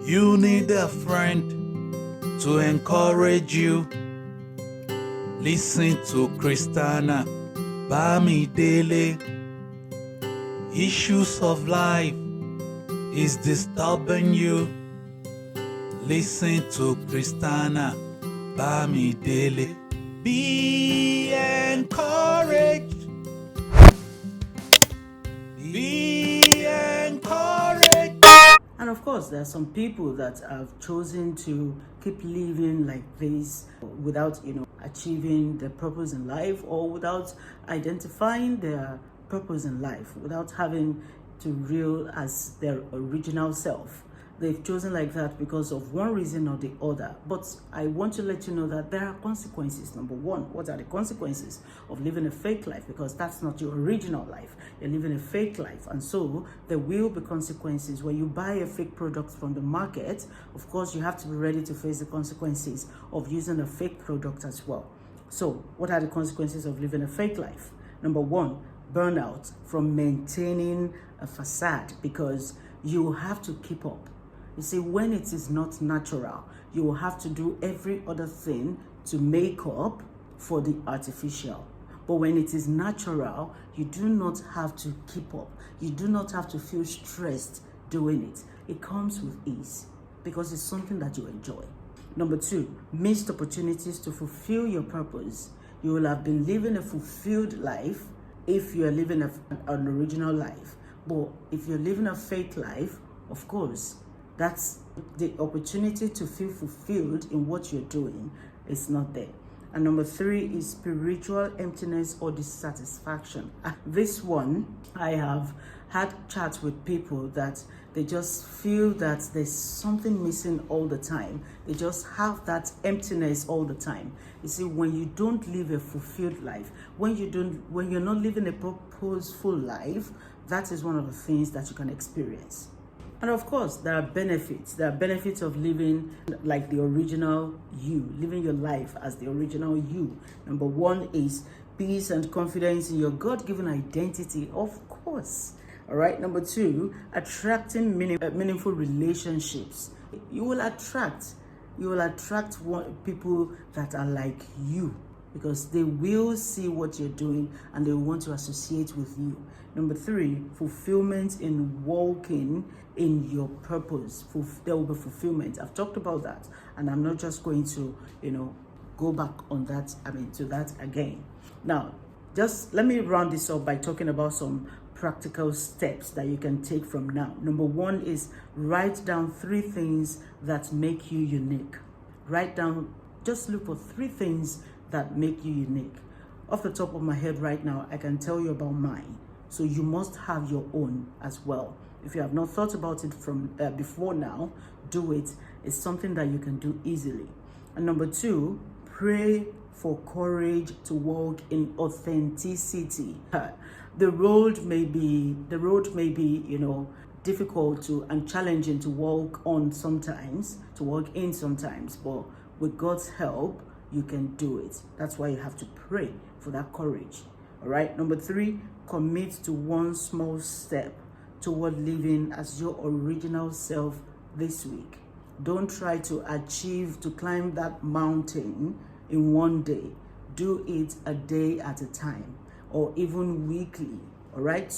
You need a friend to encourage you. Listen to Christiana Bamidele. Issues of life is disturbing you. Listen to Christiana Bamidele. Be encouraged. Be encouraged. And of course, there are some people that have chosen to keep living like this without, achieving their purpose in life, or without identifying their purpose in life, without having to real as their original self. They've chosen like that because of one reason or the other. But I want to let you know that there are consequences. Number one, what are the consequences of living a fake life? Because that's not your original life. You're living a fake life. And so there will be consequences. When you buy a fake product from the market, of course, you have to be ready to face the consequences of using a fake product as well. So what are the consequences of living a fake life? Number one, burnout from maintaining a facade, because you have to keep up. You see, when it is not natural, you will have to do every other thing to make up for the artificial. But when it is natural, you do not have to keep up. You do not have to feel stressed doing it. It comes with ease because it's something that you enjoy. Number two, missed opportunities to fulfill your purpose. You will have been living a fulfilled life if you are living an original life. But if you're living a fake life, of course, that's the opportunity to feel fulfilled in what you're doing is not there. And number three is spiritual emptiness or dissatisfaction. This one, I have had chats with people that they just feel that there's something missing all the time. They just have that emptiness all the time. You see, when you don't live a fulfilled life, when you're not living a purposeful life, that is one of the things that you can experience. And of course, there are benefits. There are benefits of living like the original you, living your life as the original you. Number one is peace and confidence in your God-given identity, of course. All right. Number two, attracting meaningful relationships. You will attract people that are like you, because they will see what you're doing and they will want to associate with you. Number three, fulfillment in walking in your purpose. There will be fulfillment. I've talked about that, and I'm not just going to, go back on that, to that again. Now, just let me round this up by talking about some practical steps that you can take from now. Number one is write down 3 things that make you unique. Just look for 3 things that make you unique. Off the top of my head right now, I can tell you about mine. So you must have your own as well. If you have not thought about it from before now, do it. It's something that you can do easily. And number 2, pray for courage to walk in authenticity. The road may be, difficult and challenging to walk in sometimes, but with God's help, you can do it. That's why you have to pray for that courage. All right. Number 3, commit to one small step toward living as your original self this week. Don't try to climb that mountain in one day. Do it a day at a time, or even weekly. All right.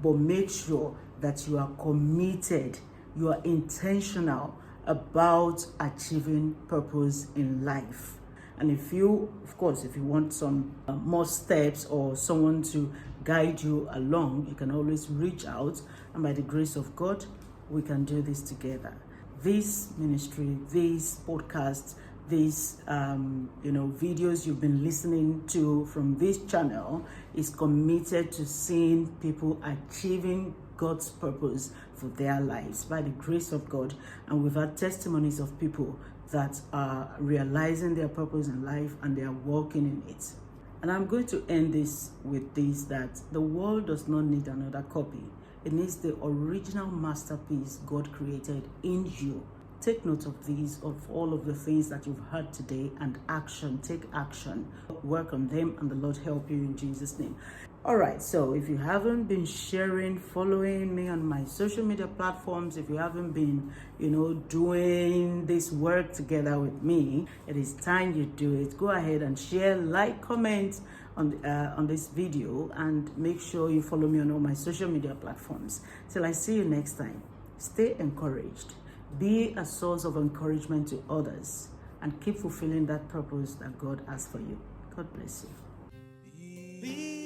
But make sure that you are committed, you are intentional about achieving purpose in life. And if you want some more steps or someone to guide you along, you can always reach out, and by the grace of God, we can do this together. This ministry, these podcasts, these videos you've been listening to from this channel is committed to seeing people achieving God's purpose for their lives by the grace of God. And we've had testimonies of people that are realizing their purpose in life and they are walking in it. And I'm going to end this with this, that the world does not need another copy. It needs the original masterpiece God created in you. take note of these, of all of the things that you've heard today, and take action, work on them, and the Lord help you in Jesus' name. All right, so if you haven't been sharing, following me on my social media platforms, if you haven't been, doing this work together with me, it is time you do it. Go ahead and share, like, comment on this video, and make sure you follow me on all my social media platforms. Till I see you next time, stay encouraged. Be a source of encouragement to others, and keep fulfilling that purpose that God has for you. God bless you.